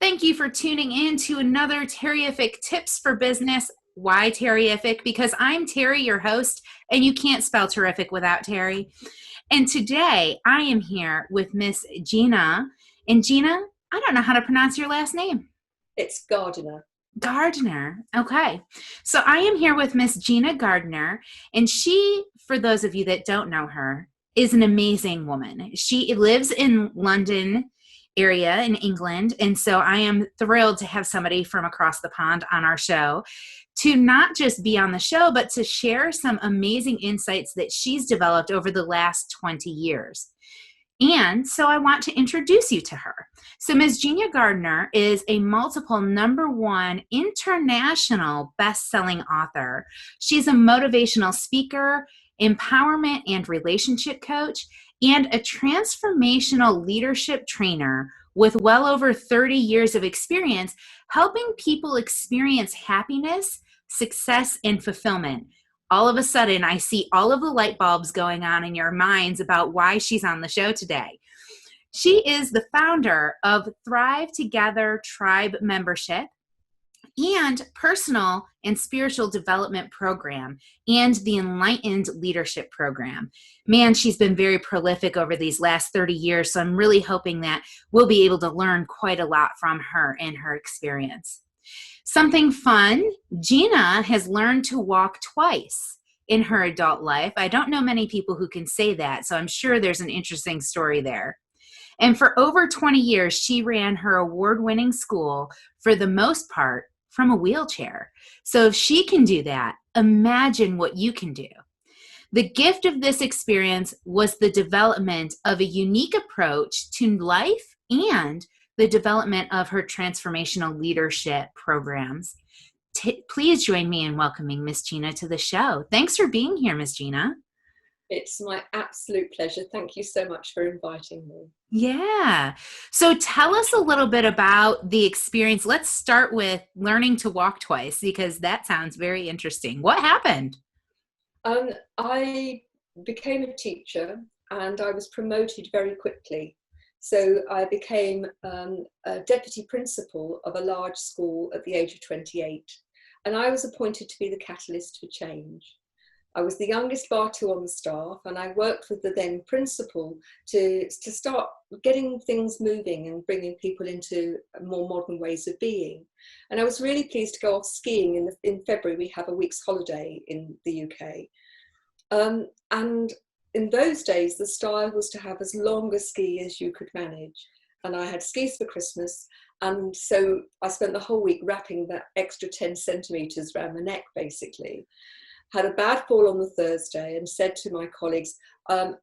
Thank you for tuning in to another Terrific Tips for Business. Why Terrific? Because I'm Terry, your host, and you can't spell terrific without Terry. And today I am here with Miss Gina. And Gina, I don't know how to pronounce your last name. It's Gardiner. Gardiner. Okay. So I am here with Miss Gina Gardiner, and she, for those of you that don't know her, is an amazing woman. She lives in London area in England, and so I am thrilled to have somebody from across the pond on our show to not just be on the show, but to share some amazing insights that she's developed over the last 20 years. And so I want to introduce you to her. So Ms. Gina Gardiner is a multiple #1 international best-selling author. She's a motivational speaker, empowerment and relationship coach, and a transformational leadership trainer with well over 30 years of experience helping people experience happiness, success, and fulfillment. All of a sudden, I see all of the light bulbs going on in your minds about why she's on the show today. She is the founder of Thrive Together Tribe membership and personal and spiritual development program and the Enlightened Leadership program. Man, she's been very prolific over these last 30 years, so I'm really hoping that we'll be able to learn quite a lot from her and her experience. Something fun, Gina has learned to walk twice in her adult life. I don't know many people who can say that, so I'm sure there's an interesting story there. And for over 20 years, she ran her award-winning school, for the most part, from a wheelchair. So if she can do that, imagine what you can do. The gift of this experience was the development of a unique approach to life and the development of her transformational leadership programs. Please join me in welcoming Miss Gina to the show. Thanks for being here, Miss Gina. It's my absolute pleasure. Thank you so much for inviting me. Yeah. So tell us a little bit about the experience. Let's start with learning to walk twice, because that sounds very interesting. What happened? I became a teacher and I was promoted very quickly. So I became a deputy principal of a large school at the age of 28. And I was appointed to be the catalyst for change. I was the youngest bar 2 on the staff, and I worked with the then principal to start getting things moving and bringing people into more modern ways of being. And I was really pleased to go off skiing in February. We have a week's holiday in the UK. And in those days, the style was to have as long a ski as you could manage. And I had skis for Christmas. And so I spent the whole week wrapping that extra 10 centimetres around the neck, basically. Had a bad fall on the Thursday and said to my colleagues, I'm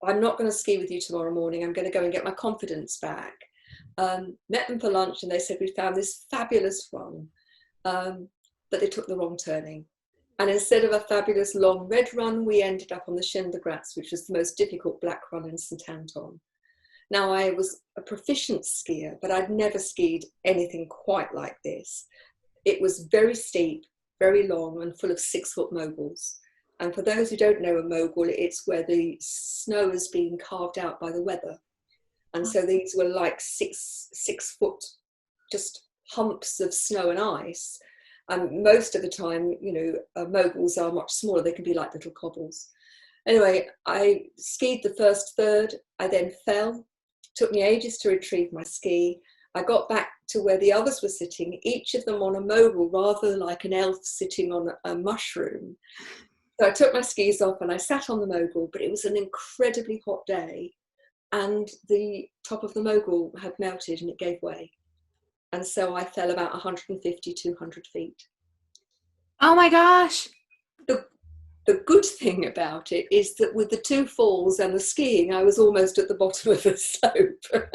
not going to ski with you tomorrow morning. I'm going to go and get my confidence back. Met them for lunch and they said, we found this fabulous run, but they took the wrong turning. And instead of a fabulous long red run, we ended up on the Schindergratz, which was the most difficult black run in St Anton. Now, I was a proficient skier, but I'd never skied anything quite like this. It was very steep, very long, and full of 6-foot moguls. And for those who don't know a mogul, it's where the snow has been carved out by the weather. And so these were like 6-foot just humps of snow and ice. And most of the time, moguls are much smaller. They can be like little cobbles. Anyway, I skied the first third. I then fell. Took me ages to retrieve my ski. I got back to where the others were sitting, each of them on a mogul, rather like an elf sitting on a mushroom. So I took my skis off and I sat on the mogul, but it was an incredibly hot day and the top of the mogul had melted and it gave way. And so I fell about 150, 200 feet. Oh my gosh. The good thing about it is that with the 2 falls and the skiing, I was almost at the bottom of the slope.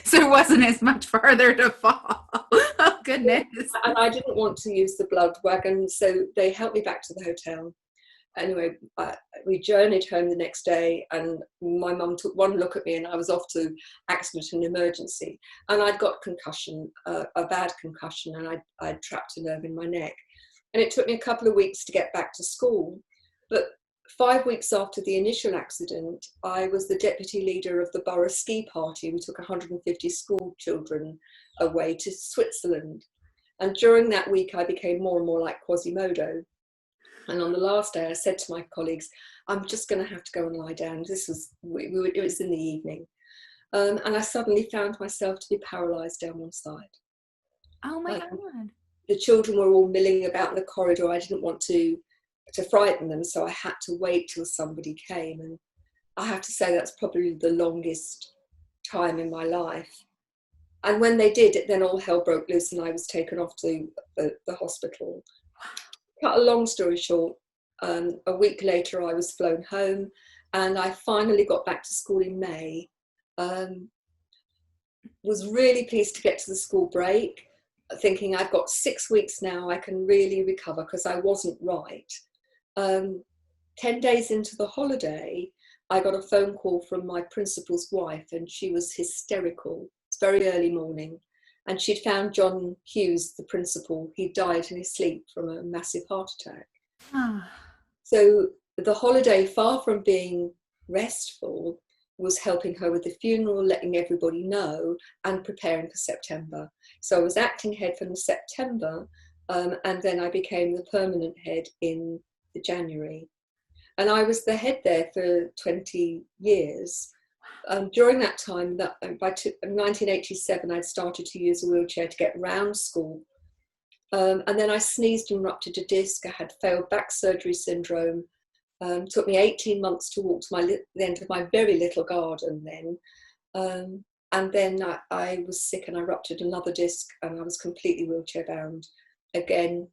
So it wasn't as much farther to fall. Oh, goodness. And I didn't want to use the blood wagon, so they helped me back to the hotel. Anyway, we journeyed home the next day and my mum took one look at me and I was off to accident and emergency. And I'd got concussion, a bad concussion, and I'd trapped a nerve in my neck. And it took me a couple of weeks to get back to school. But 5 weeks after the initial accident, I was the deputy leader of the borough ski party. We took 150 school children away to Switzerland. And during that week, I became more and more like Quasimodo. And on the last day, I said to my colleagues, I'm just going to have to go and lie down. It was in the evening. And I suddenly found myself to be paralysed down one side. Oh my God. The children were all milling about in the corridor. I didn't want to frighten them, so I had to wait till somebody came. And I have to say that's probably the longest time in my life. And when they did, then all hell broke loose and I was taken off to the hospital. Cut a long story short, a week later I was flown home and I finally got back to school in May. Was really pleased to get to the school break, thinking I've got 6 weeks now, I can really recover, because I wasn't right. 10 days into the holiday, I got a phone call from my principal's wife and she was hysterical. It's very early morning. And she'd found John Hughes, the principal. He died in his sleep from a massive heart attack. So the holiday, far from being restful, was helping her with the funeral, letting everybody know, and preparing for September. So I was acting head from September, and then I became the permanent head in January. And I was the head there for 20 years. During that time, by 1987, I'd started to use a wheelchair to get round school. And then I sneezed and ruptured a disc. I had failed back surgery syndrome. Took me 18 months to walk to the end of my very little garden then. And then I was sick and I ruptured another disc and I was completely wheelchair bound again.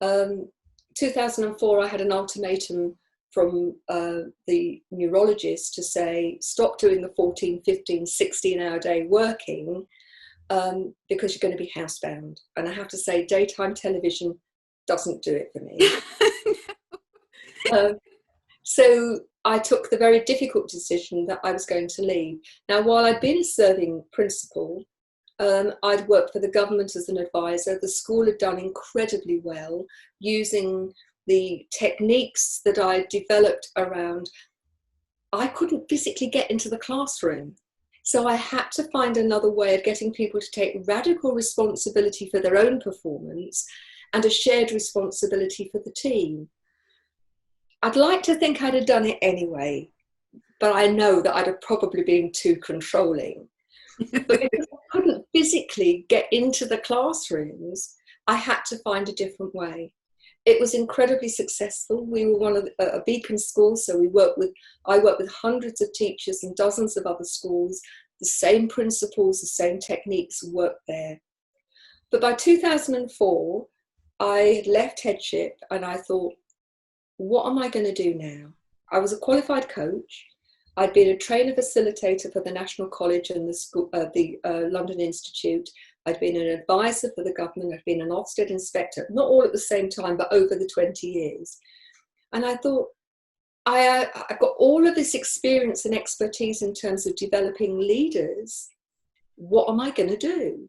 2004, I had an ultimatum from the neurologist to say, stop doing the 14, 15, 16-hour day working because you're going to be housebound. And I have to say, daytime television doesn't do it for me. So I took the very difficult decision that I was going to leave. Now, while I'd been a serving principal, I'd worked for the government as an advisor. The school had done incredibly well using the techniques that I developed around. I couldn't physically get into the classroom. So I had to find another way of getting people to take radical responsibility for their own performance and a shared responsibility for the team. I'd like to think I'd have done it anyway, but I know that I'd have probably been too controlling. But because I couldn't physically get into the classrooms, I had to find a different way. It was incredibly successful. We were one of a beacon school, so I worked with hundreds of teachers and dozens of other schools. The same principles, the same techniques worked there. But by 2004, I had left headship and I thought, what am I going to do now? I was a qualified coach. I'd been a trainer facilitator for the National College and the London Institute. I'd been an advisor for the government. I'd been an Ofsted inspector, not all at the same time, but over the 20 years. And I thought, I've got all of this experience and expertise in terms of developing leaders. What am I going to do?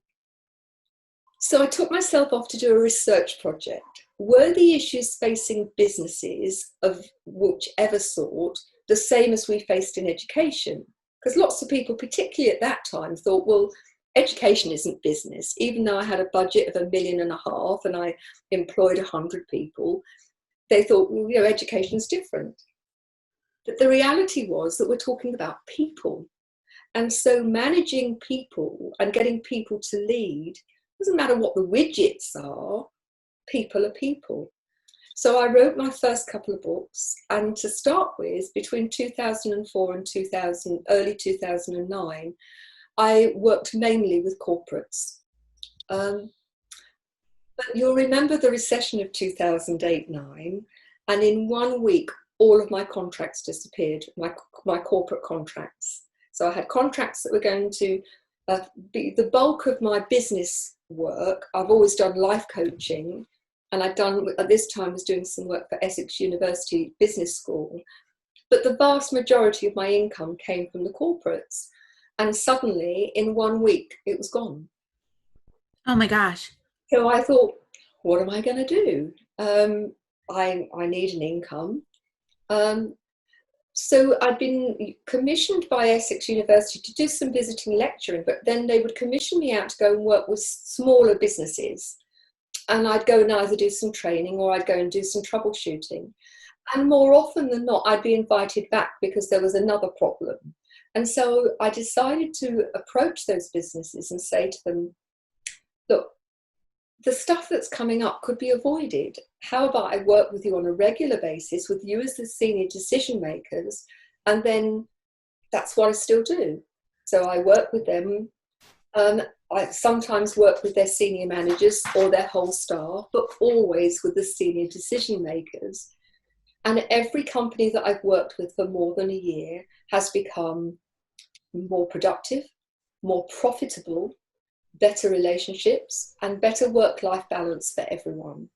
So I took myself off to do a research project. Were the issues facing businesses of whichever sort the same as we faced in education? Because lots of people, particularly at that time, thought, well, education isn't business. Even though I had a budget of $1.5 million and I employed 100 people, they thought, well, education's different. But the reality was that we're talking about people. And so managing people and getting people to lead, doesn't matter what the widgets are, people are people. So I wrote my first couple of books, and to start with, between 2004 and early 2009, I worked mainly with corporates. But you'll remember the recession of 2008-9, and in 1 week, all of my contracts disappeared, my corporate contracts. So I had contracts that were going to be the bulk of my business work. I've always done life coaching, and at this time was doing some work for Essex University Business School. But the vast majority of my income came from the corporates. And suddenly, in 1 week, it was gone. Oh my gosh. So I thought, what am I going to do? I need an income. Um, so I'd been commissioned by Essex University to do some visiting lecturing, but then they would commission me out to go and work with smaller businesses. And I'd go and either do some training or I'd go and do some troubleshooting. And more often than not, I'd be invited back because there was another problem. And so I decided to approach those businesses and say to them, look, the stuff that's coming up could be avoided. How about I work with you on a regular basis, with you as the senior decision makers, and then that's what I still do. So I work with them. I sometimes work with their senior managers or their whole staff, but always with the senior decision makers. And every company that I've worked with for more than a year has become more productive, more profitable, better relationships, and better work-life balance for everyone.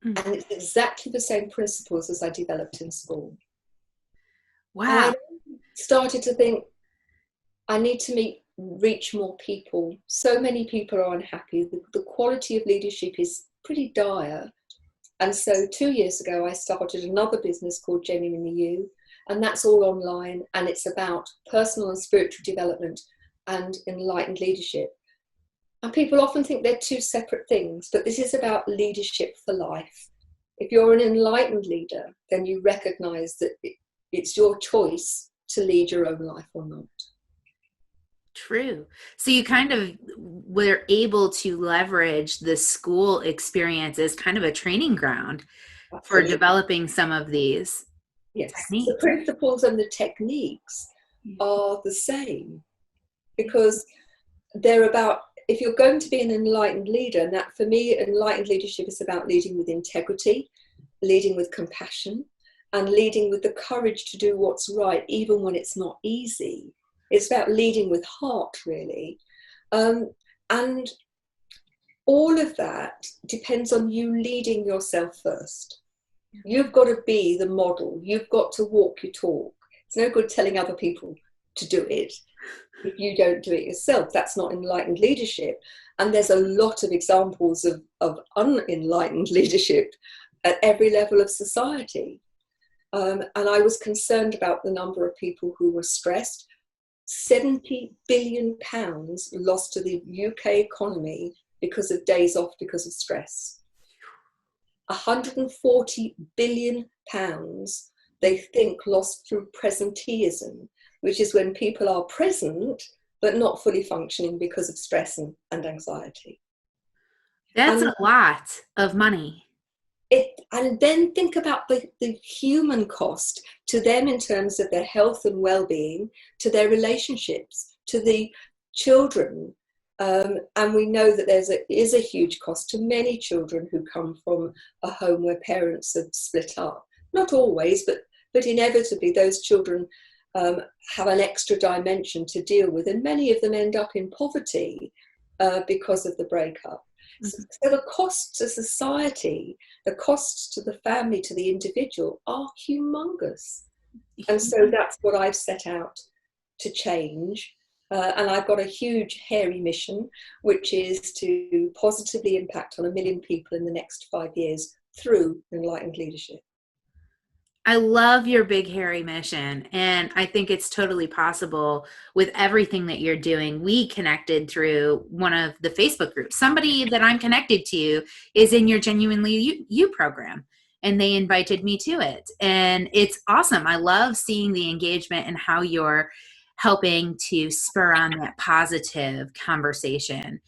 And it's exactly the same principles as I developed in school. Wow. I started to think, I need to reach more people. So many people are unhappy. The quality of leadership is pretty dire. And so 2 years ago, I started another business called Genuinely You, and that's all online, and it's about personal and spiritual development and enlightened leadership. And people often think they're two separate things, but this is about leadership for life. If you're an enlightened leader, then you recognize that it's your choice to lead your own life or not. True. So you kind of were able to leverage the school experience as kind of a training ground for developing some of these techniques. The principles and the techniques are the same, because they're about, if you're going to be an enlightened leader, and that for me, enlightened leadership is about leading with integrity, leading with compassion, and leading with the courage to do what's right, even when it's not easy. It's about leading with heart, really. And all of that depends on you leading yourself first. You've got to be the model. You've got to walk your talk. It's no good telling other people to do it if you don't do it yourself. That's not enlightened leadership. And there's a lot of examples of unenlightened leadership at every level of society. And I was concerned about the number of people who were stressed. £70 billion lost to the UK economy because of days off because of stress. £140 billion they think lost through presenteeism, which is when people are present but not fully functioning because of stress and anxiety. That's a lot of money. And then think about the human cost to them in terms of their health and well-being, to their relationships, to the children. And we know that there is a huge cost to many children who come from a home where parents have split up. Not always, but inevitably those children have an extra dimension to deal with, and many of them end up in poverty because of the breakup. So the costs to society, the costs to the family, to the individual are humongous. And so that's what I've set out to change. And I've got a huge, hairy mission, which is to positively impact on 1 million people in the next 5 years through enlightened leadership. I love your big, hairy mission. And I think it's totally possible with everything that you're doing. We connected through one of the Facebook groups. Somebody that I'm connected to is in your Genuinely You program, and they invited me to it. And it's awesome. I love seeing the engagement and how you're helping to spur on that positive conversation.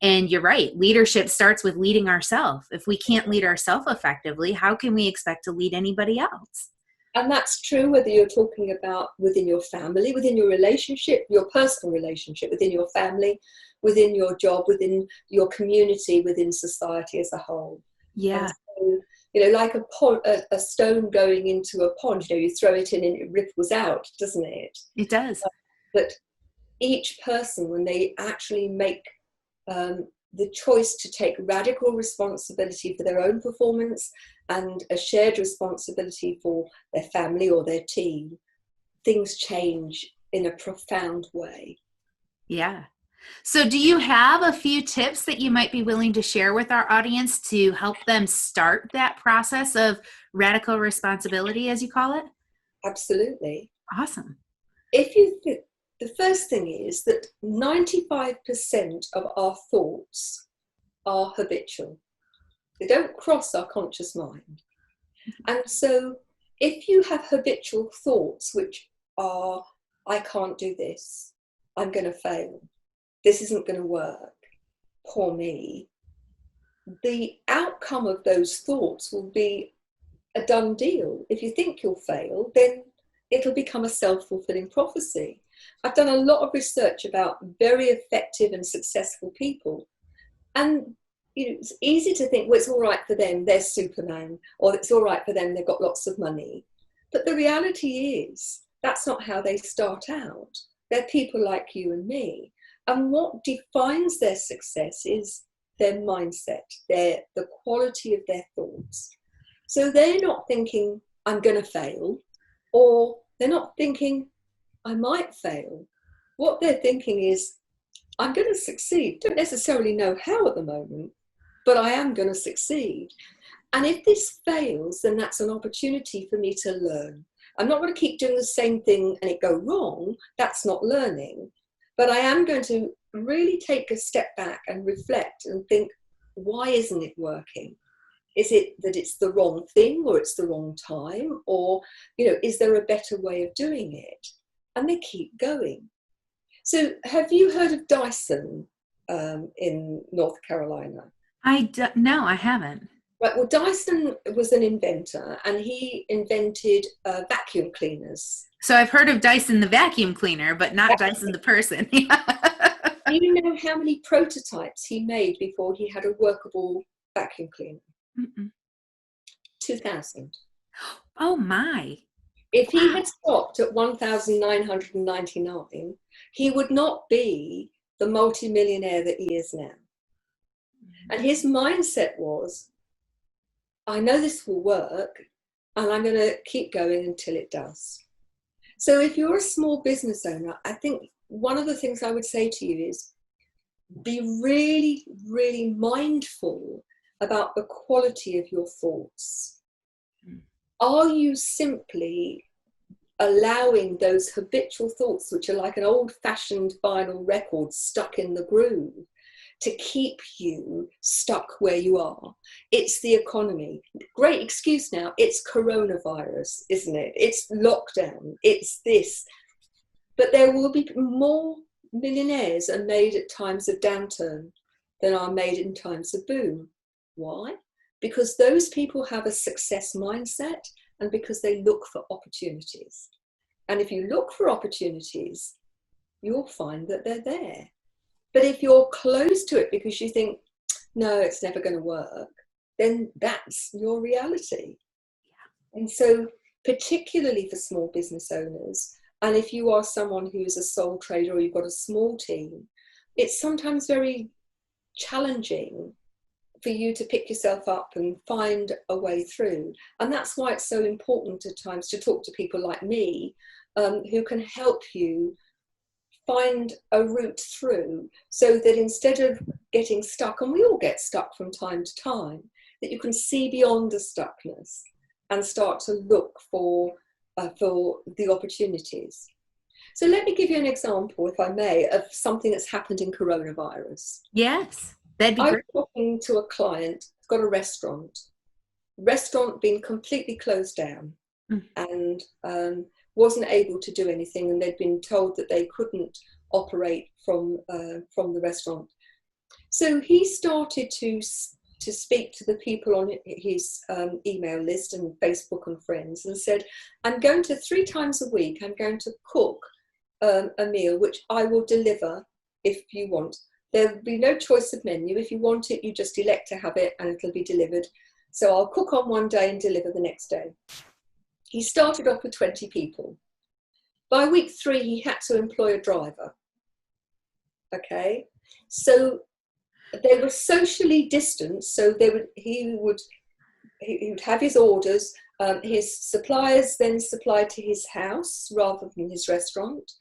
And you're right. Leadership starts with leading ourselves. If we can't lead ourselves effectively, how can we expect to lead anybody else? And that's true whether you're talking about within your family, within your relationship, your personal relationship, within your family, within your job, within your community, within society as a whole. Yeah. And so, like a stone going into a pond, you throw it in and it ripples out, doesn't it? It does. But each person, when they actually make the choice to take radical responsibility for their own performance and a shared responsibility for their family or their team, things change in a profound way. Yeah. So do you have a few tips that you might be willing to share with our audience to help them start that process of radical responsibility, as you call it? Absolutely. Awesome. If you think, the first thing is that 95% of our thoughts are habitual. They don't cross our conscious mind. And so if you have habitual thoughts, which are, I can't do this, I'm going to fail, this isn't going to work, poor me, the outcome of those thoughts will be a done deal. If you think you'll fail, then it'll become a self-fulfilling prophecy. I've done a lot of research about very effective and successful people. And it's easy to think, well, it's all right for them, they're Superman, or it's all right for them, they've got lots of money. But the reality is, that's not how they start out. They're people like you and me. And what defines their success is their mindset, the quality of their thoughts. So they're not thinking, I'm going to fail, or they're not thinking, I might fail. What they're thinking is, I'm going to succeed. Don't necessarily know how at the moment, but I am going to succeed. And if this fails, then that's an opportunity for me to learn. I'm not going to keep doing the same thing and it go wrong. That's not learning. But I am going to really take a step back and reflect and think, why isn't it working? Is it that it's the wrong thing, or it's the wrong time? Or, is there a better way of doing it? And they keep going. So have you heard of Dyson in North Carolina? No, I haven't. Right, well, Dyson was an inventor, and he invented vacuum cleaners. So I've heard of Dyson the vacuum cleaner, but not Dyson the person. Do you know how many prototypes he made before he had a workable vacuum cleaner? Mm-mm. 2,000. Oh my. If he had stopped at 1,999, he would not be the multimillionaire that he is now. And his mindset was, I know this will work, and I'm going to keep going until it does. So if you're a small business owner, I think one of the things I would say to you is be really, really mindful about the quality of your thoughts. Are you simply allowing those habitual thoughts, which are like an old-fashioned vinyl record stuck in the groove, to keep you stuck where you are? It's the economy. Great excuse now. It's coronavirus, isn't it? It's lockdown. It's this. But there will be more millionaires are made at times of downturn than are made in times of boom. Why? Because those people have a success mindset, and because they look for opportunities. And if you look for opportunities, you'll find that they're there. But if you're closed to it because you think, no, it's never going to work, then that's your reality. And so particularly for small business owners, and if you are someone who is a sole trader or you've got a small team, it's sometimes very challenging for you to pick yourself up and find a way through. And that's why it's so important at times to talk to people like me, who can help you find a route through, so that instead of getting stuck, and we all get stuck from time to time, that you can see beyond the stuckness and start to look for the opportunities. So let me give you an example, if I may, of something that's happened in coronavirus. Yes, that'd be I was great. talking to a client who's got a restaurant being completely closed down, and wasn't able to do anything, and they'd been told that they couldn't operate from the restaurant. So he started to speak to the people on his email list and Facebook and friends, and said, I'm going to 3 times a week, I'm going to cook a meal which I will deliver if you want. There'll be no choice of menu. If you want it, you just elect to have it and it'll be delivered. So I'll cook on one day and deliver the next day. He started off with 20 people. By week 3, he had to employ a driver. Okay, so they were socially distanced. So he would have his orders. His suppliers then supplied to his house rather than his restaurant.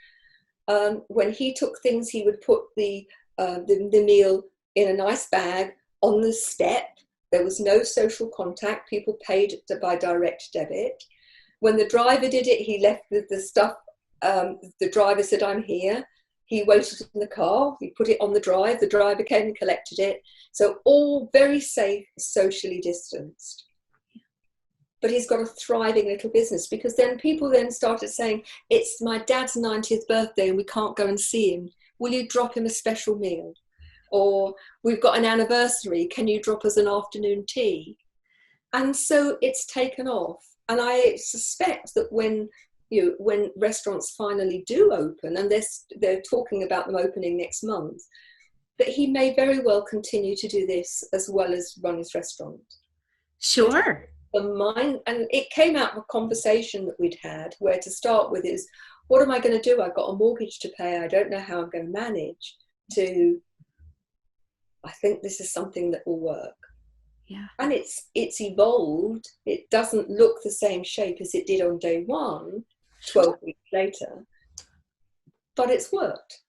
When he took things, he would put the meal in a nice bag on the step. There was no social contact. People paid by direct debit. When the driver did it, he left the stuff. The driver said, I'm here. He waited in the car. He put it on the drive. The driver came and collected it. So all very safe, socially distanced. But he's got a thriving little business, because then people then started saying, it's my dad's 90th birthday and we can't go and see him. Will you drop him a special meal? Or we've got an anniversary. Can you drop us an afternoon tea? And so it's taken off. And I suspect that when restaurants finally do open, and they're talking about them opening next month, that he may very well continue to do this as well as run his restaurant. Sure. And it came out of a conversation that we'd had, where to start with is, what am I going to do? I've got a mortgage to pay. I don't know how I'm going to manage. To, I think this is something that will work. Yeah. And it's evolved. It doesn't look the same shape as it did on day one, 12 weeks later, but it's worked.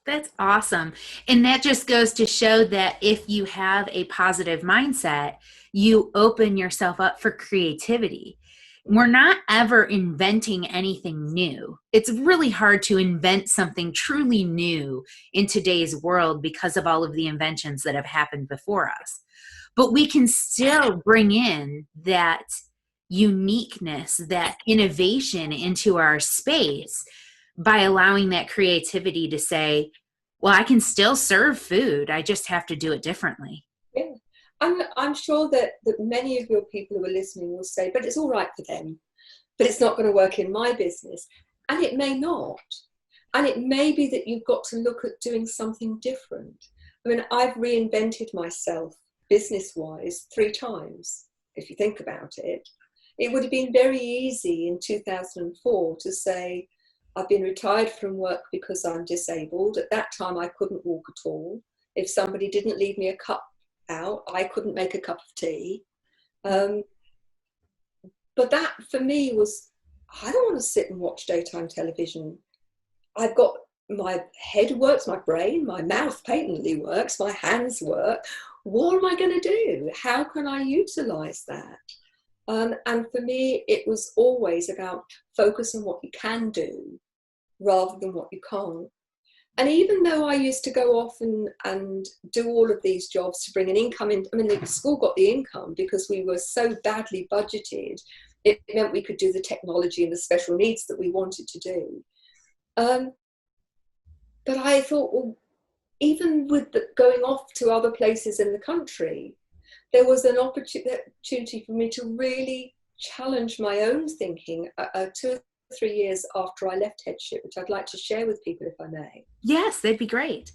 That's awesome. And that just goes to show that if you have a positive mindset, you open yourself up for creativity. We're not ever inventing anything new. It's really hard to invent something truly new in today's world because of all of the inventions that have happened before us. But we can still bring in that uniqueness, that innovation into our space by allowing that creativity to say, well, I can still serve food. I just have to do it differently. Yeah. I'm sure that many of your people who are listening will say, but it's all right for them, but it's not going to work in my business. And it may not. And it may be that you've got to look at doing something different. I mean, I've reinvented myself business-wise 3 times, if you think about it. It would have been very easy in 2004 to say, I've been retired from work because I'm disabled. At that time, I couldn't walk at all. If somebody didn't leave me a cup out, I couldn't make a cup of tea. But that for me was, I don't want to sit and watch daytime television. I've got, my head works, my brain, my mouth patently works, my hands work. What am I going to do? How can I utilize that? And for me, it was always about focus on what you can do rather than what you can't. And even though I used to go off and do all of these jobs to bring an income in, I mean, the school got the income because we were so badly budgeted. It meant we could do the technology and the special needs that we wanted to do. But I thought, well, even with going off to other places in the country, there was an opportunity for me to really challenge my own thinking 2 or 3 years after I left headship, which I'd like to share with people if I may. Yes, that'd be great.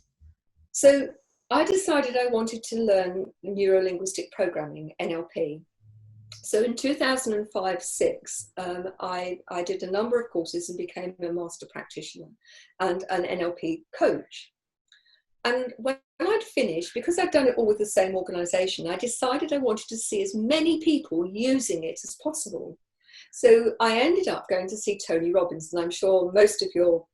So I decided I wanted to learn neuro-linguistic programming, NLP. So in 2005-06, I did a number of courses and became a master practitioner and an NLP coach. And when I'd finished, because I'd done it all with the same organisation, I decided I wanted to see as many people using it as possible. So I ended up going to see Tony Robbins, and I'm sure most of your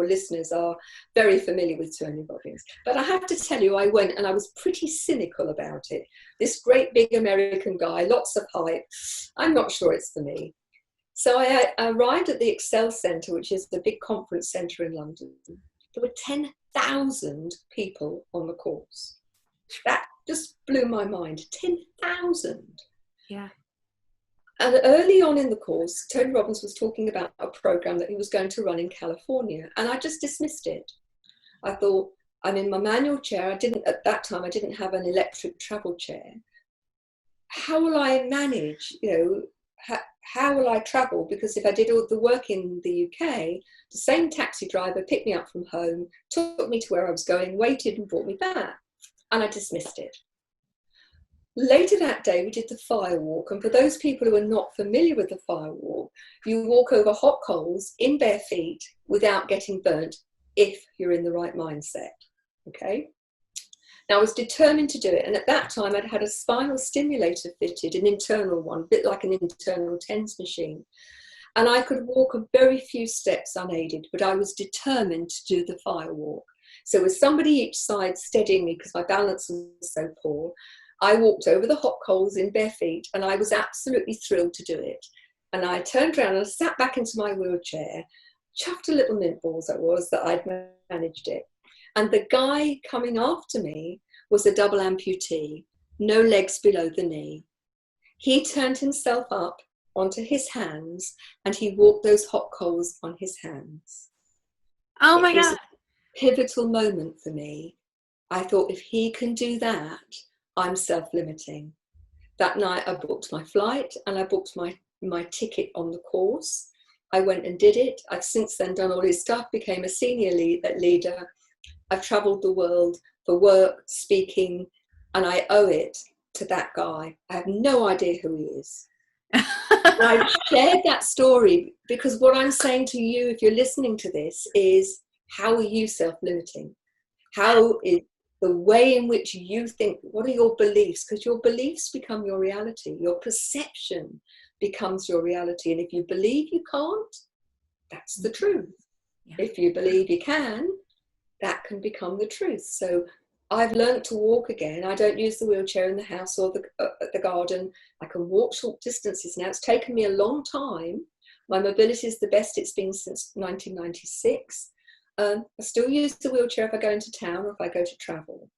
listeners are very familiar with Tony Robbins. But I have to tell you, I went and I was pretty cynical about it. This great big American guy, lots of hype. I'm not sure it's for me. So I arrived at the Excel Centre, which is the big conference centre in London. There were 10,000 people on the course. That just blew my mind. 10,000. Yeah. And early on in the course, Tony Robbins was talking about a program that he was going to run in California, and I just dismissed it. I thought, I'm in my manual chair. At that time, I didn't have an electric travel chair. How will I manage, how will I travel? Because if I did all the work in the UK, the same taxi driver picked me up from home, took me to where I was going, waited and brought me back. And I dismissed it. Later that day, we did the fire walk. And for those people who are not familiar with the fire walk, you walk over hot coals in bare feet without getting burnt if you're in the right mindset. Okay? Now, I was determined to do it. And at that time, I'd had a spinal stimulator fitted, an internal one, a bit like an internal TENS machine. And I could walk a very few steps unaided, but I was determined to do the fire walk. So with somebody each side steadying me because my balance was so poor, I walked over the hot coals in bare feet, and I was absolutely thrilled to do it. And I turned around and sat back into my wheelchair, chuffed a little mint balls I was that I'd managed it. And the guy coming after me was a double amputee, no legs below the knee. He turned himself up onto his hands and he walked those hot coals on his hands. Oh my It was God. a pivotal moment for me. I thought, if he can do that, I'm self-limiting. That night I booked my flight and I booked my ticket on the course. I went and did it. I've since then done all his stuff, became a senior leader. I've traveled the world for work, speaking, and I owe it to that guy. I have no idea who he is. I shared that story because what I'm saying to you, if you're listening to this, is how are you self-limiting? How is the way in which you think, what are your beliefs? Because your beliefs become your reality. Your perception becomes your reality. And if you believe you can't, that's the truth. Yeah. If you believe you can, that can become the truth. So I've learned to walk again. I don't use the wheelchair in the house or the garden. I can walk short distances now. It's taken me a long time. My mobility is the best it's been since 1996. I still use the wheelchair if I go into town or if I go to travel.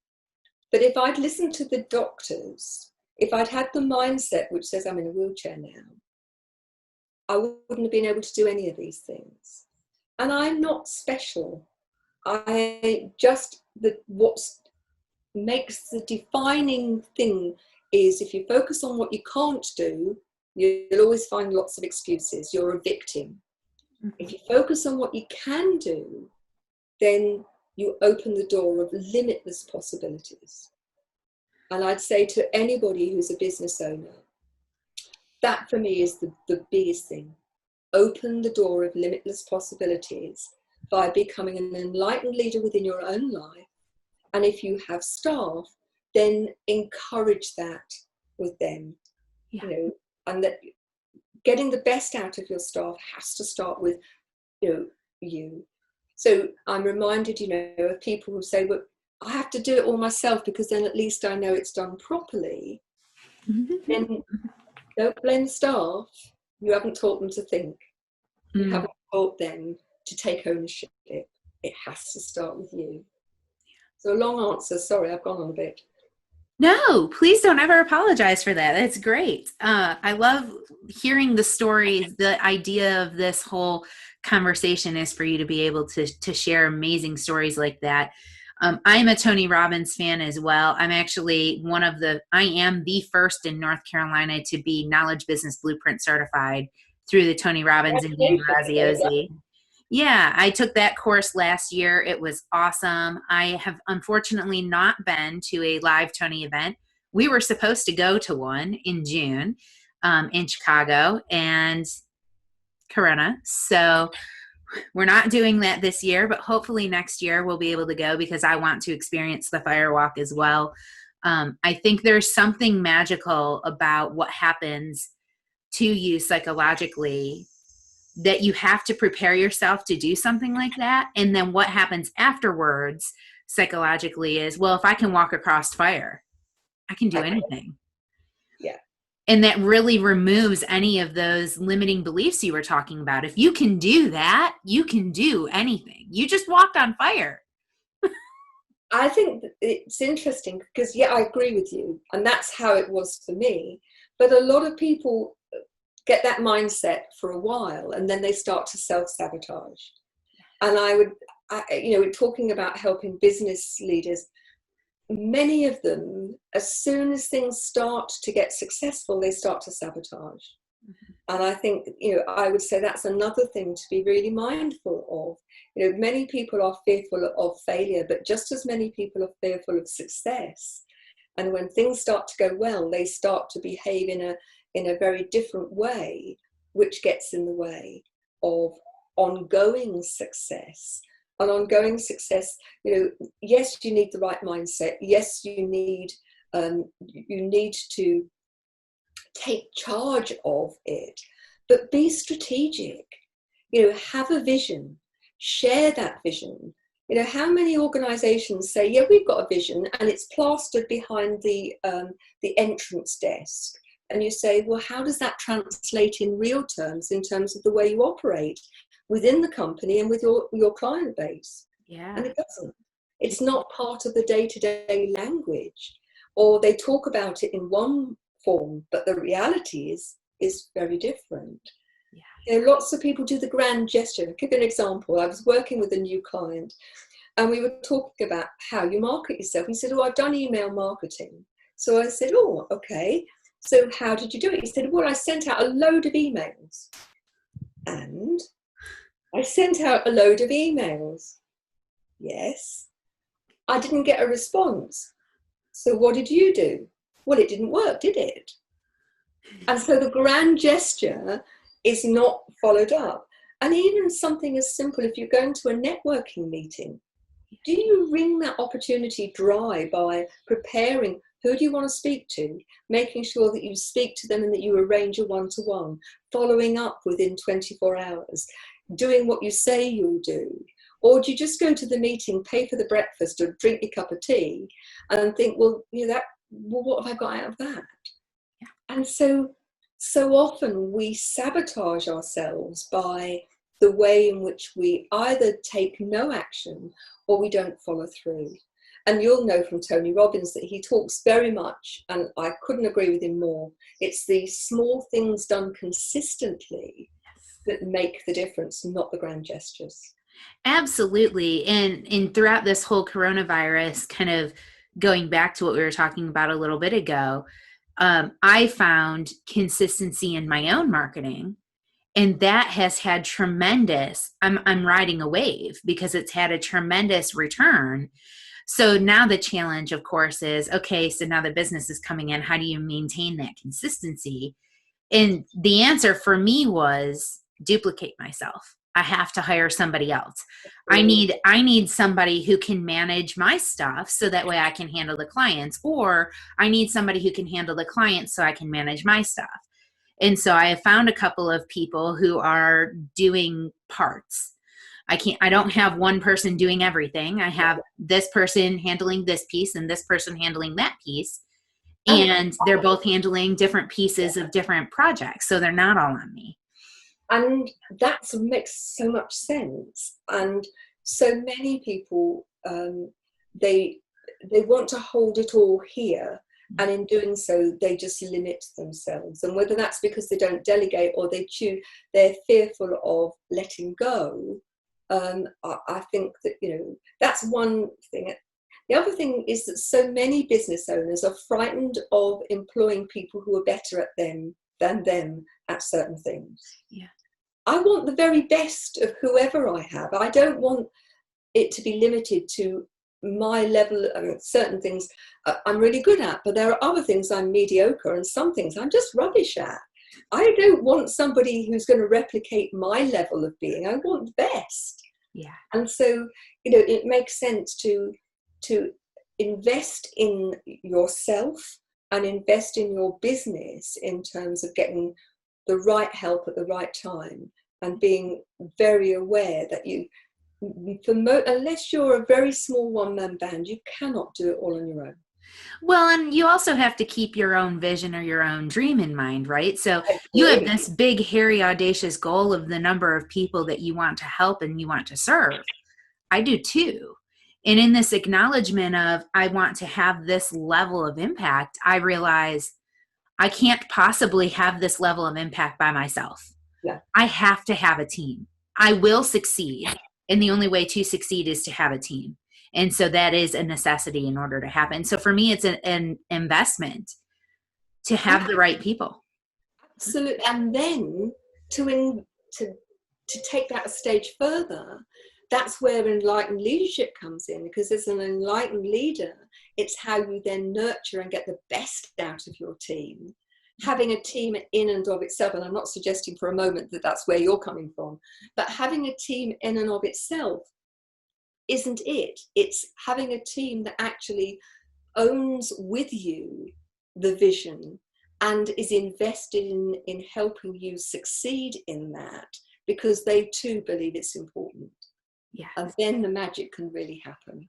But if I'd listened to the doctors, if I'd had the mindset which says I'm in a wheelchair now, I wouldn't have been able to do any of these things. And I'm not special. What makes the defining thing is if you focus on what you can't do, you'll always find lots of excuses. You're a victim. Mm-hmm. If you focus on what you can do, then you open the door of limitless possibilities. And I'd say to anybody who's a business owner, that for me is the biggest thing. Open the door of limitless possibilities by becoming an enlightened leader within your own life. And if you have staff, then encourage that with them. Yeah. And that getting the best out of your staff has to start with, you. So I'm reminded, of people who say, well, I have to do it all myself because then at least I know it's done properly. Then don't blame staff. You haven't taught them to think. You haven't taught them to take ownership. It has to start with you. So a long answer. Sorry, I've gone on a bit. No, please don't ever apologize for that. That's great. I love hearing the stories. The idea of this whole conversation is for you to be able to share amazing stories like that. I'm a Tony Robbins fan as well. I'm actually I am the first in North Carolina to be Knowledge Business Blueprint certified through the Tony Robbins and Gina Gardiner. Yeah, I took that course last year. It was awesome. I have unfortunately not been to a live Tony event. We were supposed to go to one in June in Chicago and Corona. So we're not doing that this year, but hopefully next year we'll be able to go because I want to experience the firewalk as well. I think there's something magical about what happens to you psychologically that you have to prepare yourself to do something like that. And then what happens afterwards psychologically is, well, if I can walk across fire, I can do anything. Yeah. And that really removes any of those limiting beliefs you were talking about. If you can do that, you can do anything. You just walked on fire. I think it's interesting because, yeah, I agree with you. And that's how it was for me. But a lot of people get that mindset for a while and then they start to self-sabotage. And talking about helping business leaders, many of them, as soon as things start to get successful, they start to sabotage. Mm-hmm. And I think, I would say that's another thing to be really mindful of. Many people are fearful of failure, but just as many people are fearful of success. And when things start to go well, they start to behave in a very different way, which gets in the way of ongoing success. And ongoing success, yes, you need the right mindset. Yes, you need to take charge of it, but be strategic. Have a vision, share that vision. How many organizations say, yeah, we've got a vision and it's plastered behind the entrance desk. and you say, well, how does that translate in real terms in terms of the way you operate within the company and with your client base? Yeah. And it doesn't. It's not part of the day-to-day language, or they talk about it in one form, but the reality is very different. Yeah. You know, lots of people do the grand gesture. I'll give you an example. I was working with a new client, and we were talking about how you market yourself. He said, oh, I've done email marketing. So I said, oh, okay. So how did you do it? He said, well, I sent out a load of emails. And I sent out a load of emails. Yes. I didn't get a response. So what did you do? Well, it didn't work, did it? And so the grand gesture is not followed up. And even something as simple, if you're going to a networking meeting, do you wring that opportunity dry by preparing who do you want to speak to, making sure that you speak to them and that you arrange a one-to-one, following up within 24 hours, doing what you say you'll do? Or do you just go to the meeting, pay for the breakfast or drink your cup of tea and think, well, what have I got out of that? Yeah. And so often we sabotage ourselves by the way in which we either take no action or we don't follow through. And you'll know from Tony Robbins that he talks very much, and I couldn't agree with him more, it's the small things done consistently that make the difference, not the grand gestures. Absolutely. And throughout this whole coronavirus, kind of going back to what we were talking about a little bit ago, I found consistency in my own marketing. And that has had tremendous, I'm riding a wave because it's had a tremendous return. So now the challenge, of course, is, okay, so now the business is coming in. How do you maintain that consistency? And the answer for me was duplicate myself. I have to hire somebody else. I need somebody who can manage my stuff so that way I can handle the clients, or I need somebody who can handle the clients so I can manage my stuff. And so I have found a couple of people who are doing parts. I don't have one person doing everything. I have this person handling this piece and this person handling that piece. And they're both handling different pieces of different projects. So they're not all on me. And that makes so much sense. And so many people, they want to hold it all here. And in doing so, they just limit themselves. And whether that's because they don't delegate or they're fearful of letting go. I think that, that's one thing. The other thing is that so many business owners are frightened of employing people who are better than them at certain things. Yeah. I want the very best of whoever I have. I don't want it to be limited to my level. I mean, certain things I'm really good at, but there are other things I'm mediocre and some things I'm just rubbish at. I don't want somebody who's going to replicate my level of being. I want the best. Yeah. And so, it makes sense to invest in yourself and invest in your business in terms of getting the right help at the right time and being very aware that unless you're a very small one-man band, you cannot do it all on your own. Well, and you also have to keep your own vision or your own dream in mind, right? So you have this big, hairy, audacious goal of the number of people that you want to help and you want to serve. I do too. And in this acknowledgement of, I want to have this level of impact, I realize I can't possibly have this level of impact by myself. Yeah. I have to have a team. I will succeed. And the only way to succeed is to have a team. And so that is a necessity in order to happen. So for me, it's an investment to have the right people. Absolutely. And then to take that a stage further, that's where enlightened leadership comes in, because as an enlightened leader, it's how you then nurture and get the best out of your team. Having a team in and of itself, and I'm not suggesting for a moment that that's where you're coming from, but having a team in and of itself isn't it. It's having a team that actually owns with you the vision and is invested in helping you succeed in that, because they too believe it's important. Yeah. And then the magic can really happen.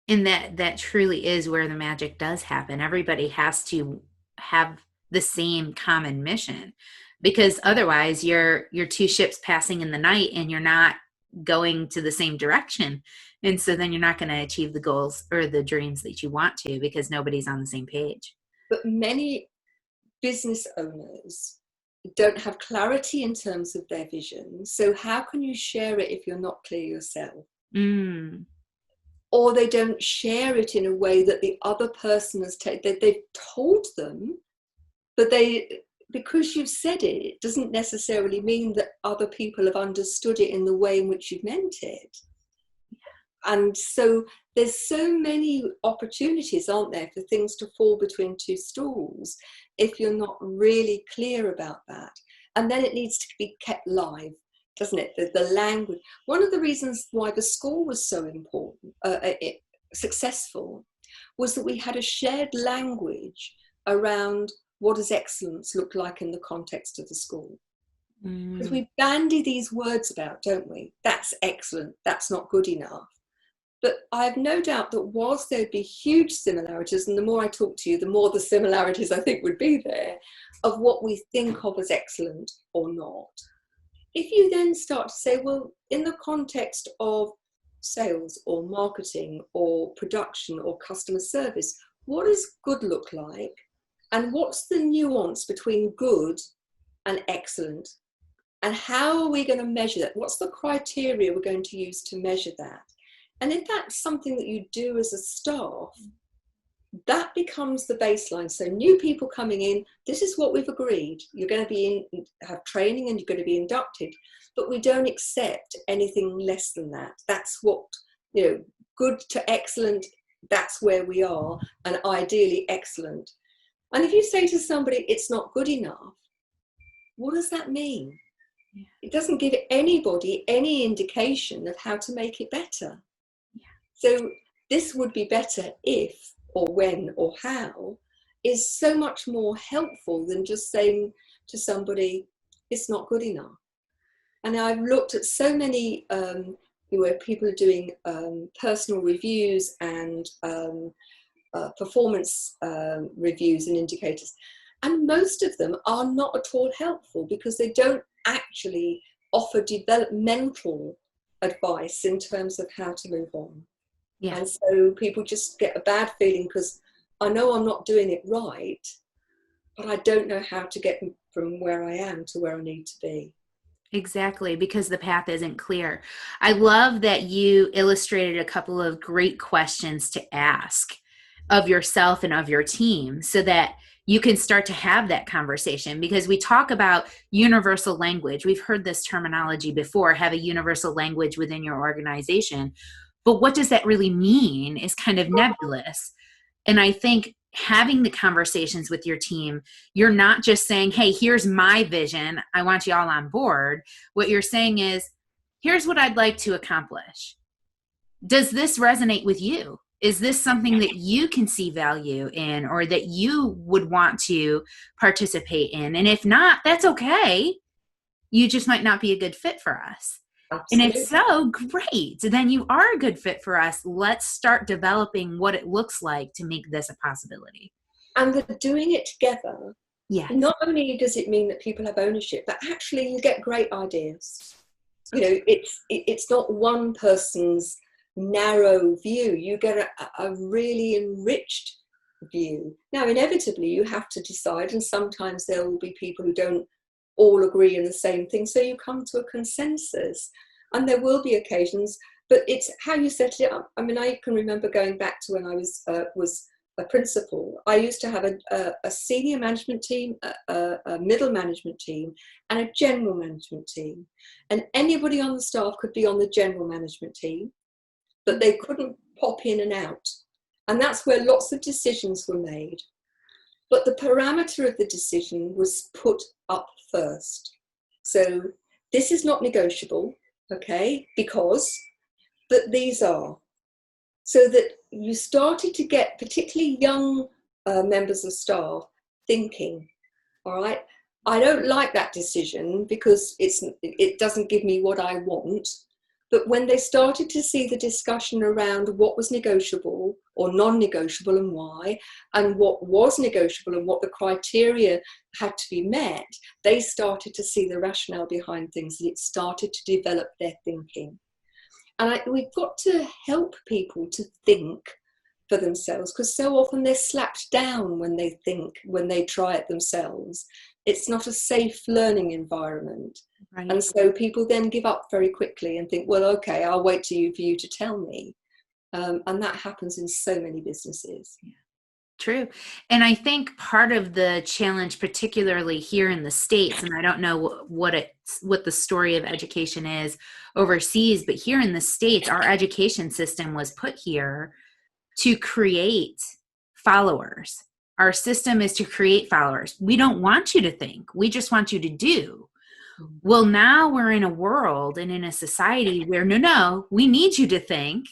And that truly is where the magic does happen. Everybody has to have the same common mission, because otherwise you're two ships passing in the night and you're not going to the same direction. And so then you're not going to achieve the goals or the dreams that you want to, because nobody's on the same page. But many business owners don't have clarity in terms of their vision. So how can you share it if you're not clear yourself? Or they don't share it in a way that the other person has they've told them, but because you've said it, it doesn't necessarily mean that other people have understood it in the way in which you've meant it. And so there's so many opportunities, aren't there, for things to fall between two stools if you're not really clear about that. And then it needs to be kept live, doesn't it? The language. One of the reasons why the school was so important, successful, was that we had a shared language around what does excellence look like in the context of the school. Because we bandy these words about, don't we? That's excellent, that's not good enough. But I have no doubt that whilst there'd be huge similarities, and the more I talk to you, the more the similarities I think would be there, of what we think of as excellent or not. If you then start to say, well, in the context of sales or marketing or production or customer service, what does good look like? And what's the nuance between good and excellent? And how are we going to measure that? What's the criteria we're going to use to measure that? And if that's something that you do as a staff, that becomes the baseline. So new people coming in, this is what we've agreed. You're going to have training and you're going to be inducted, but we don't accept anything less than that. That's what, good to excellent, that's where we are, and ideally excellent. And if you say to somebody, it's not good enough, what does that mean? Yeah. It doesn't give anybody any indication of how to make it better. So this would be better if, or when, or how, is so much more helpful than just saying to somebody, it's not good enough. And I've looked at so many where people are doing personal reviews and performance reviews and indicators. And most of them are not at all helpful because they don't actually offer developmental advice in terms of how to move on. Yeah. And so people just get a bad feeling because I know I'm not doing it right, but I don't know how to get from where I am to where I need to be. Exactly, because the path isn't clear. I love that you illustrated a couple of great questions to ask of yourself and of your team so that you can start to have that conversation, because we talk about universal language. We've heard this terminology before, have a universal language within your organization. But what does that really mean is kind of nebulous. And I think having the conversations with your team, you're not just saying, hey, here's my vision, I want you all on board. What you're saying is, here's what I'd like to accomplish. Does this resonate with you? Is this something that you can see value in or that you would want to participate in? And if not, that's okay. You just might not be a good fit for us. Absolutely. And if so, great. Then you are a good fit for us. Let's start developing what it looks like to make this a possibility. And the doing it together, yes. Not only does it mean that people have ownership, but actually you get great ideas. It's not one person's narrow view. You get a really enriched view. Now, inevitably, you have to decide, and sometimes there will be people who don't all agree in the same thing, so you come to a consensus, and there will be occasions, but it's how you set it up. I mean, I can remember going back to when I was a principal. I used to have a senior management team, a middle management team, and a general management team, and anybody on the staff could be on the general management team, but they couldn't pop in and out, and that's where lots of decisions were made. But the parameter of the decision was put up first. So this is not negotiable, okay, but these are. So that you started to get particularly young members of staff thinking, all right, I don't like that decision because it doesn't give me what I want. But when they started to see the discussion around what was negotiable, or non-negotiable and why, and what was negotiable and what the criteria had to be met, they started to see the rationale behind things, and it started to develop their thinking. And we've got to help people to think for themselves, because so often they're slapped down when they think, when they try it themselves. It's not a safe learning environment. Right. And so people then give up very quickly and think, well, okay, I'll wait for you to tell me. And that happens in so many businesses. Yeah. True. And I think part of the challenge, particularly here in the States, and I don't know what the story of education is overseas, but here in the States, our education system was put here to create followers. Our system is to create followers. We don't want you to think. We just want you to do. Well, now we're in a world and in a society where no, we need you to think,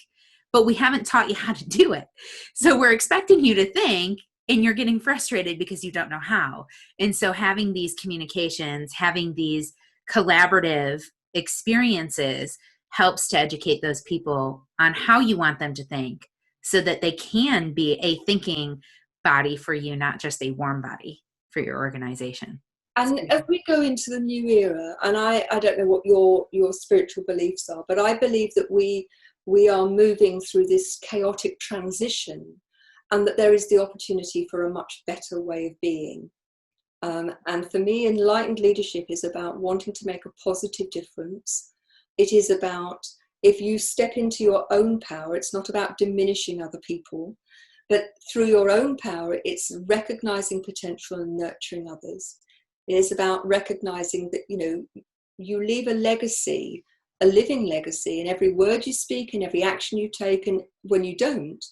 but we haven't taught you how to do it. So we're expecting you to think, and you're getting frustrated because you don't know how. And so having these communications, having these collaborative experiences helps to educate those people on how you want them to think, so that they can be a thinking body for you, not just a warm body for your organization. And as we go into the new era, and I don't know what your spiritual beliefs are, but I believe that we are moving through this chaotic transition, and that there is the opportunity for a much better way of being. And for me, enlightened leadership is about wanting to make a positive difference. It is about, if you step into your own power, it's not about diminishing other people, but through your own power, it's recognizing potential and nurturing others. It is about recognizing that, you leave a legacy, a living legacy, in every word you speak, in every action you take, and when you don't.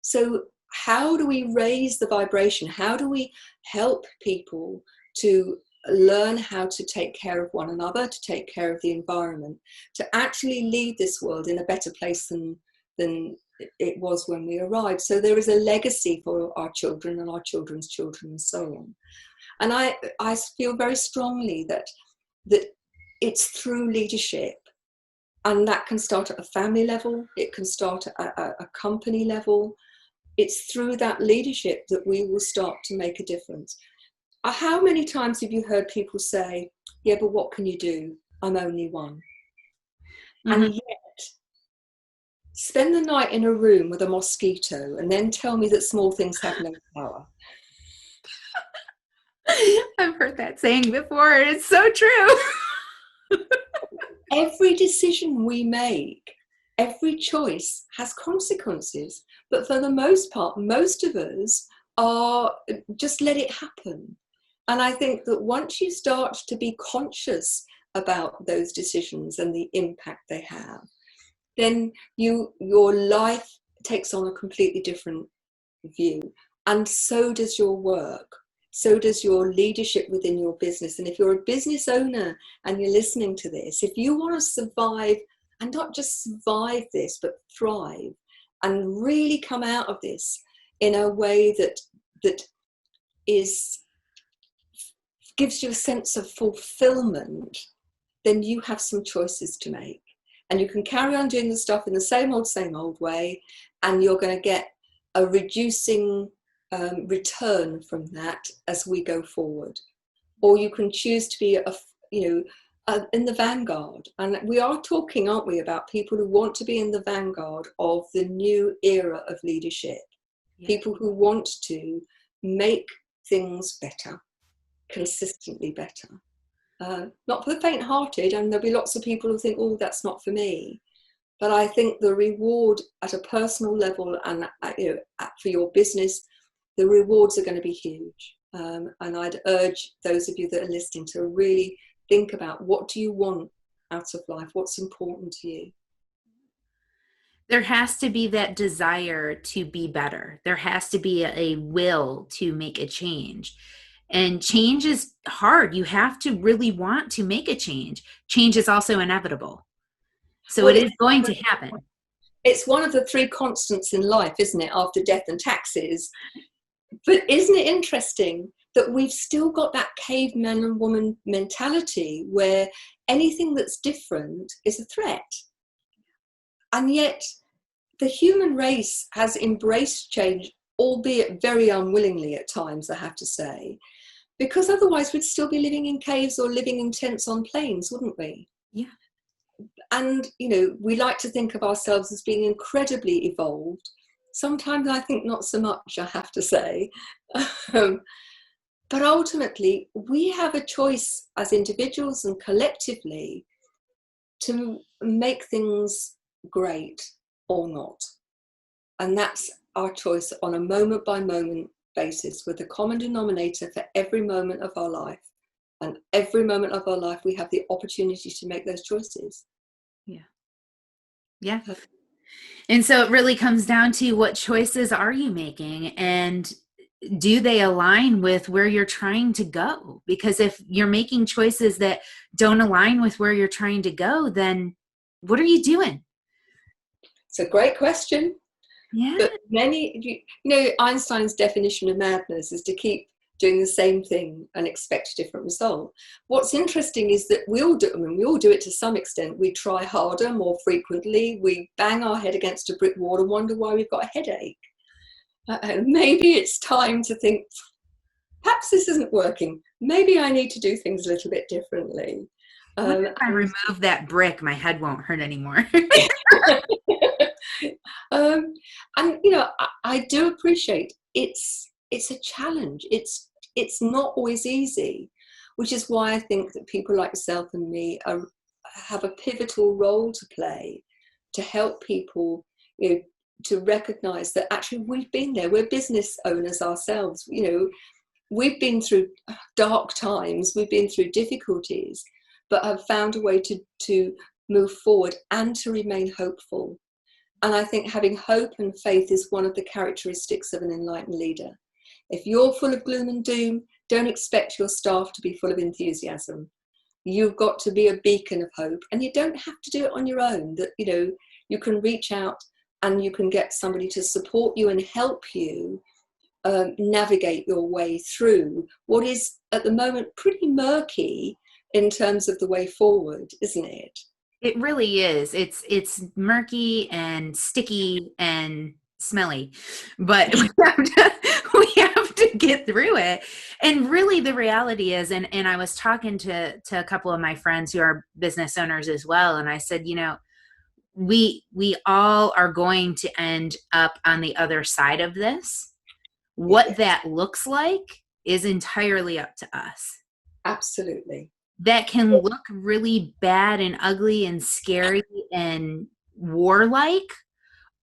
So how do we raise the vibration? How do we help people to learn how to take care of one another, to take care of the environment, to actually leave this world in a better place than it was when we arrived? So there is a legacy for our children and our children's children and so on. And I feel very strongly that it's through leadership, and that can start at a family level, it can start at a company level. It's through that leadership that we will start to make a difference. How many times have you heard people say, yeah, but what can you do? I'm only one. Mm-hmm. And yet, spend the night in a room with a mosquito and then tell me that small things have no power. I've heard that saying before. It's so true. Every decision we make, every choice has consequences. But for the most part, most of us are just let it happen. And I think that once you start to be conscious about those decisions and the impact they have, then your life takes on a completely different view. And so does your work. So does your leadership within your business. And if you're a business owner and you're listening to this, if you want to survive, and not just survive this, but thrive and really come out of this in a way that gives you a sense of fulfillment, then you have some choices to make. And you can carry on doing the stuff in the same old way, and you're going to get a reducing return from that as we go forward. Or you can choose to be in the vanguard. And we are talking, aren't we, about people who want to be in the vanguard of the new era of leadership. Yeah. People who want to make things better, consistently better. Not for the faint-hearted, and there'll be lots of people who think, oh, that's not for me. But I think the reward at a personal level and for your business, the rewards are going to be huge. And I'd urge those of you that are listening to really think about, what do you want out of life? What's important to you? There has to be that desire to be better. There has to be a will to make a change. And change is hard. You have to really want to make a change. Change is also inevitable. So it is going to happen. It's one of the three constants in life, isn't it? After death and taxes. But isn't it interesting that we've still got that caveman and woman mentality where anything that's different is a threat? And yet the human race has embraced change, albeit very unwillingly at times, I have to say, because otherwise we'd still be living in caves or living in tents on plains, wouldn't we? Yeah. And, we like to think of ourselves as being incredibly evolved. Sometimes I think not so much, I have to say. But ultimately, we have a choice as individuals and collectively to make things great or not. And that's our choice on a moment by moment basis, with a common denominator for every moment of our life. And every moment of our life, we have the opportunity to make those choices. Yeah. Yeah. And so it really comes down to, what choices are you making, and do they align with where you're trying to go? Because if you're making choices that don't align with where you're trying to go, then what are you doing? It's a great question. Yeah. But Einstein's definition of madness is to keep doing the same thing and expect a different result. What's interesting is that we all do it to some extent. We try harder, more frequently. We bang our head against a brick wall and wonder why we've got a headache. Maybe it's time to think, perhaps this isn't working. Maybe I need to do things a little bit differently. If I remove that brick, my head won't hurt anymore. And I do appreciate it's a challenge. It's not always easy, which is why I think that people like yourself and me have a pivotal role to play to help people, to recognize that actually we've been there. We're business owners ourselves. We've been through dark times, we've been through difficulties, but have found a way to move forward and to remain hopeful. And I think having hope and faith is one of the characteristics of an enlightened leader. If you're full of gloom and doom, don't expect your staff to be full of enthusiasm. You've got to be a beacon of hope, and you don't have to do it on your own. That you can reach out and you can get somebody to support you and help you navigate your way through what is at the moment pretty murky in terms of the way forward, isn't it? It really is. It's murky and sticky and smelly, but we have to get through it. And really the reality is, and I was talking to a couple of my friends who are business owners as well. And I said, we all are going to end up on the other side of this. What that looks like is entirely up to us. Absolutely. That can look really bad and ugly and scary and warlike,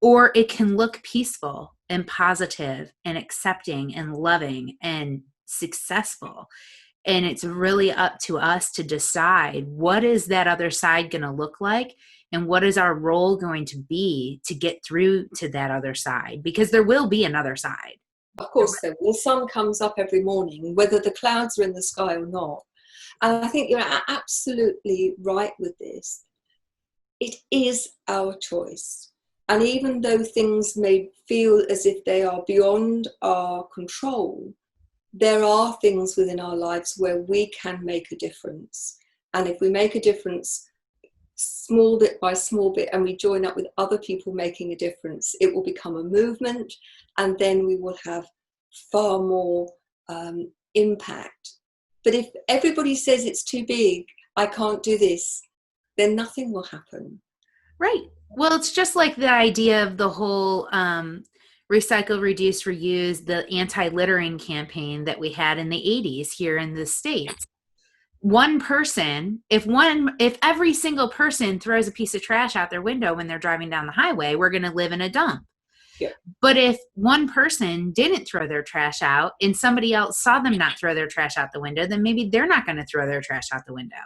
or it can look peaceful and positive and accepting and loving and successful. And it's really up to us to decide, what is that other side going to look like, and what is our role going to be to get through to that other side, because there will be another side. Of course, the sun comes up every morning, whether the clouds are in the sky or not. And I think you're absolutely right with this. It is our choice. And even though things may feel as if they are beyond our control, there are things within our lives where we can make a difference. And if we make a difference small bit by small bit, and we join up with other people making a difference, it will become a movement, and then we will have far more impact. But if everybody says it's too big, I can't do this, then nothing will happen. Right. Well, it's just like the idea of the whole recycle, reduce, reuse, the anti-littering campaign that we had in the 80s here in the States. One person, if every single person throws a piece of trash out their window when they're driving down the highway, we're going to live in a dump. Yeah. But if one person didn't throw their trash out and somebody else saw them not throw their trash out the window, then maybe they're not going to throw their trash out the window.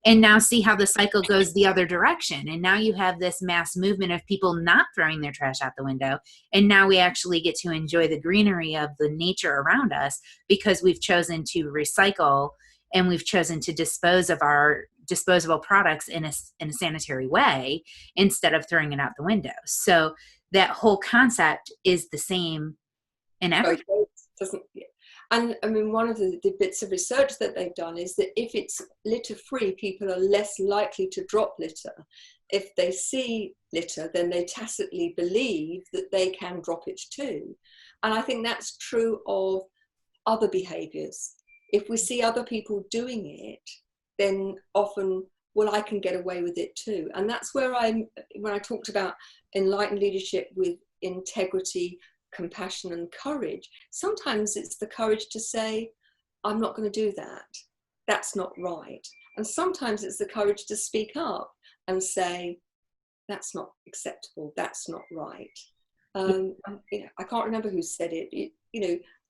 And now see how the cycle goes the other direction. And now you have this mass movement of people not throwing their trash out the window. And now we actually get to enjoy the greenery of the nature around us, because we've chosen to recycle and we've chosen to dispose of our disposable products in a sanitary way instead of throwing it out the window. So that whole concept is the same in everything. And I mean, one of the bits of research that they've done is that if it's litter free, people are less likely to drop litter. if they see litter, then they tacitly believe that they can drop it too. And I think that's true of other behaviors. If we see other people doing it, then often, well, I can get away with it too. And that's where when I talked about enlightened leadership with integrity, compassion, and courage, sometimes it's the courage to say, I'm not going to do that. That's not right. And sometimes it's the courage to speak up and say, that's not acceptable. That's not right. I can't remember who said it.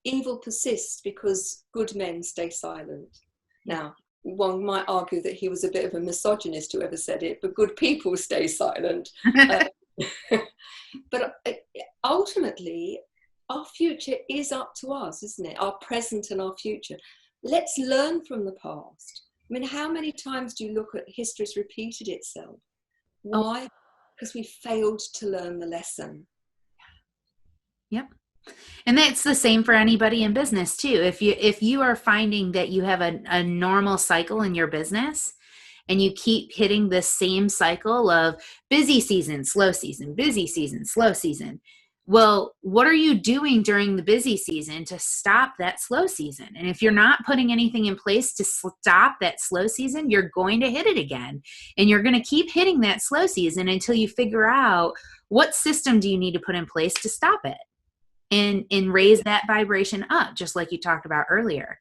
Evil persists because good men stay silent. Now, one might argue that he was a bit of a misogynist, whoever said it, but good people stay silent. But ultimately, our future is up to us, isn't it? Our present and our future. Let's learn from the past. I mean, how many times do you look at history's repeated itself? Why? Because we failed to learn the lesson. Yep. And that's the same for anybody in business too. If you are finding that you have a normal cycle in your business and you keep hitting this same cycle of busy season, slow season, busy season, slow season, well, what are you doing during the busy season to stop that slow season? And if you're not putting anything in place to stop that slow season, you're going to hit it again. And you're going to keep hitting that slow season until you figure out what system do you need to put in place to stop it and raise that vibration up, just like you talked about earlier.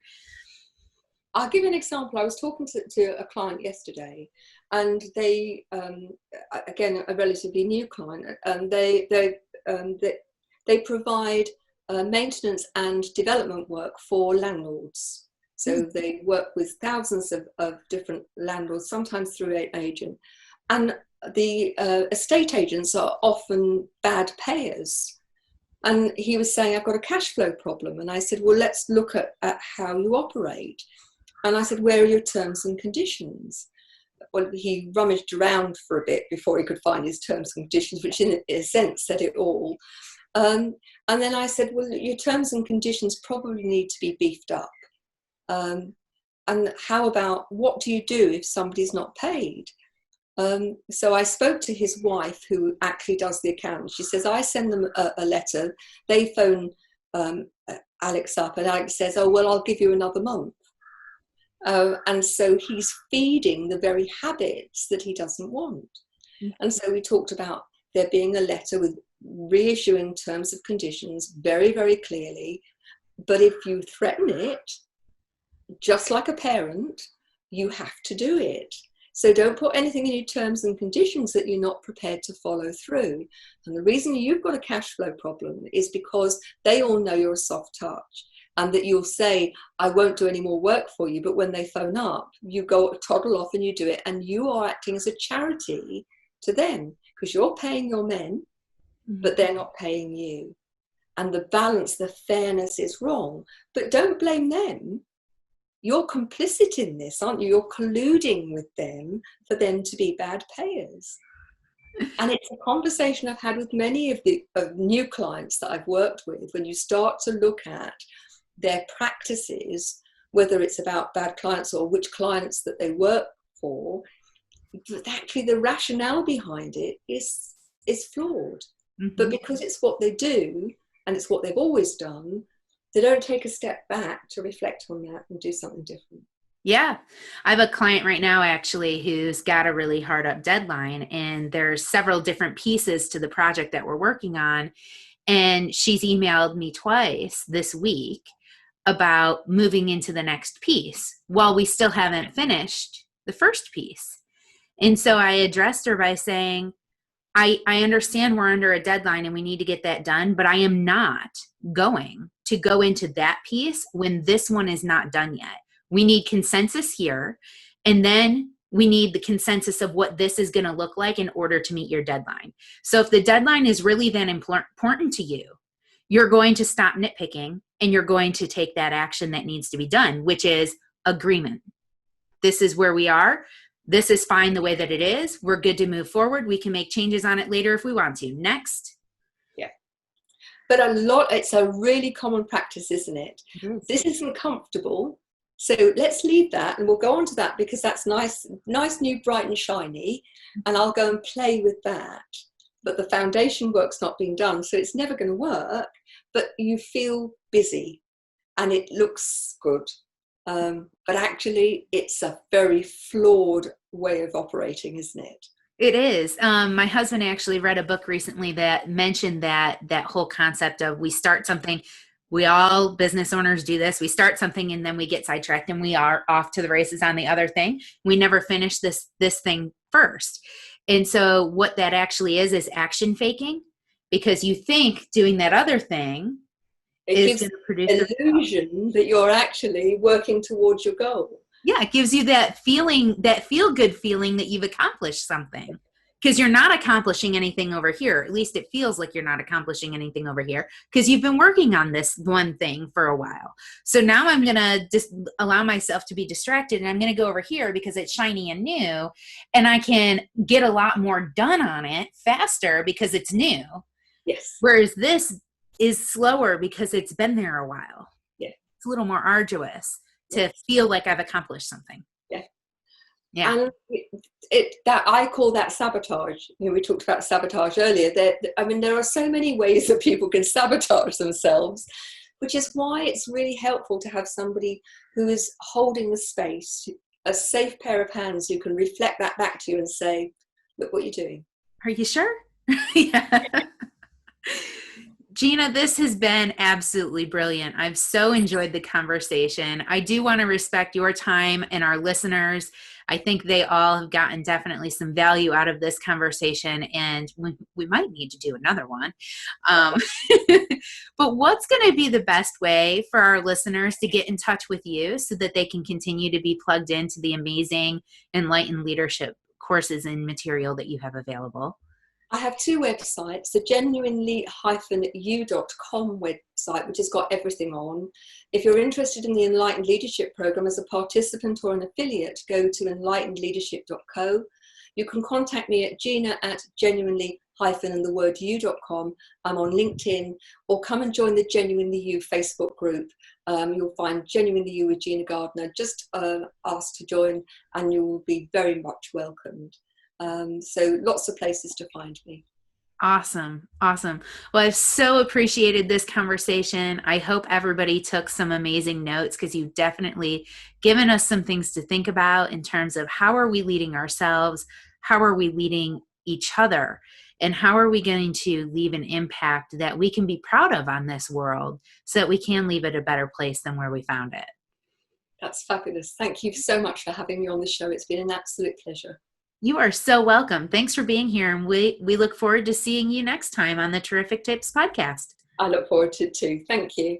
I'll give you an example. I was talking to a client yesterday, and they, again, a relatively new client, and they provide maintenance and development work for landlords. So they work with thousands of different landlords, sometimes through an agent. And the estate agents are often bad payers. And he was saying, I've got a cash flow problem. And I said, well, let's look at how you operate. And I said, where are your terms and conditions? Well, he rummaged around for a bit before he could find his terms and conditions, which in a sense said it all. And then I said, well, your terms and conditions probably need to be beefed up. And how about, what do you do if somebody's not paid? So I spoke to his wife, who actually does the account. She says, I send them a letter. They phone Alex up, and Alex says, oh, well, I'll give you another month. And so he's feeding the very habits that he doesn't want. Mm-hmm. And so we talked about there being a letter with reissuing terms of conditions very, very clearly. But if you threaten it, just like a parent, you have to do it. So don't put anything in your terms and conditions that you're not prepared to follow through. And the reason you've got a cash flow problem is because they all know you're a soft touch, and that you'll say, I won't do any more work for you. But when they phone up, you go toddle off and you do it. And you are acting as a charity to them, because you're paying your men, but they're not paying you. And the balance, the fairness is wrong. But don't blame them. You're complicit in this, aren't you? You're colluding with them for them to be bad payers. And it's a conversation I've had with many of the new clients that I've worked with. When you start to look at their practices, whether it's about bad clients or which clients that they work for, actually the rationale behind it is flawed. Mm-hmm. But because it's what they do and it's what they've always done, they don't take a step back to reflect on that and do something different. Yeah. I have a client right now, actually, who's got a really hard up deadline, and there's several different pieces to the project that we're working on. And she's emailed me twice this week about moving into the next piece while we still haven't finished the first piece. And so I addressed her by saying, I understand we're under a deadline and we need to get that done, but I am not going to go into that piece when this one is not done yet. We need consensus here, and then we need the consensus of what this is going to look like in order to meet your deadline. So if the deadline is really that important to you, you're going to stop nitpicking and you're going to take that action that needs to be done, which is agreement. This is where we are. This is fine the way that it is. We're good to move forward. We can make changes on it later if we want to. Next. Yeah. But it's a really common practice, isn't it? Mm-hmm. This isn't comfortable, So let's leave that and we'll go on to that, because that's nice, new, bright and shiny. And I'll go and play with that. But the foundation work's not being done, so it's never going to work. But you feel busy and it looks good. But actually, it's a very flawed way of operating, isn't it? It is. My husband actually read a book recently that mentioned that whole concept of we start something. We all business owners do this. We start something and then we get sidetracked and we are off to the races on the other thing. We never finish this thing first. And so what that actually is action faking, because you think doing that other thing is going to produce the illusion that you're actually working towards your goal. Yeah, it gives you that feeling, that feel-good feeling that you've accomplished something, because you're not accomplishing anything over here. At least it feels like you're not accomplishing anything over here because you've been working on this one thing for a while. So now I'm going to just allow myself to be distracted, and I'm going to go over here because it's shiny and new, and I can get a lot more done on it faster because it's new. Yes. Whereas this is slower because it's been there a while. Yeah. It's a little more arduous to feel like I've accomplished something. Yeah. Yeah. And that I call that sabotage. We talked about sabotage earlier. There are so many ways that people can sabotage themselves, which is why it's really helpful to have somebody who is holding the space, a safe pair of hands who can reflect that back to you and say, look what you're doing. Are you sure? Yeah. Gina, this has been absolutely brilliant. I've so enjoyed the conversation. I do want to respect your time and our listeners. I think they all have gotten definitely some value out of this conversation, and we might need to do another one. But what's going to be the best way for our listeners to get in touch with you so that they can continue to be plugged into the amazing Enlightened Leadership courses and material that you have available? I have two websites, the genuinely-u.com website, which has got everything on. If you're interested in the Enlightened Leadership program as a participant or an affiliate, go to enlightenedleadership.co. You can contact me at gina@genuinely-u.com. I'm on LinkedIn, or come and join the Genuinely You Facebook group. You'll find Genuinely You with Gina Gardiner. Just ask to join and you will be very much welcomed. So lots of places to find me. Awesome. Awesome. Well, I've so appreciated this conversation. I hope everybody took some amazing notes, because you've definitely given us some things to think about in terms of how are we leading ourselves? How are we leading each other? And how are we going to leave an impact that we can be proud of on this world so that we can leave it a better place than where we found it? That's fabulous. Thank you so much for having me on the show. It's been an absolute pleasure. You are so welcome. Thanks for being here. And we look forward to seeing you next time on the Terrific Tips podcast. I look forward to it too. Thank you.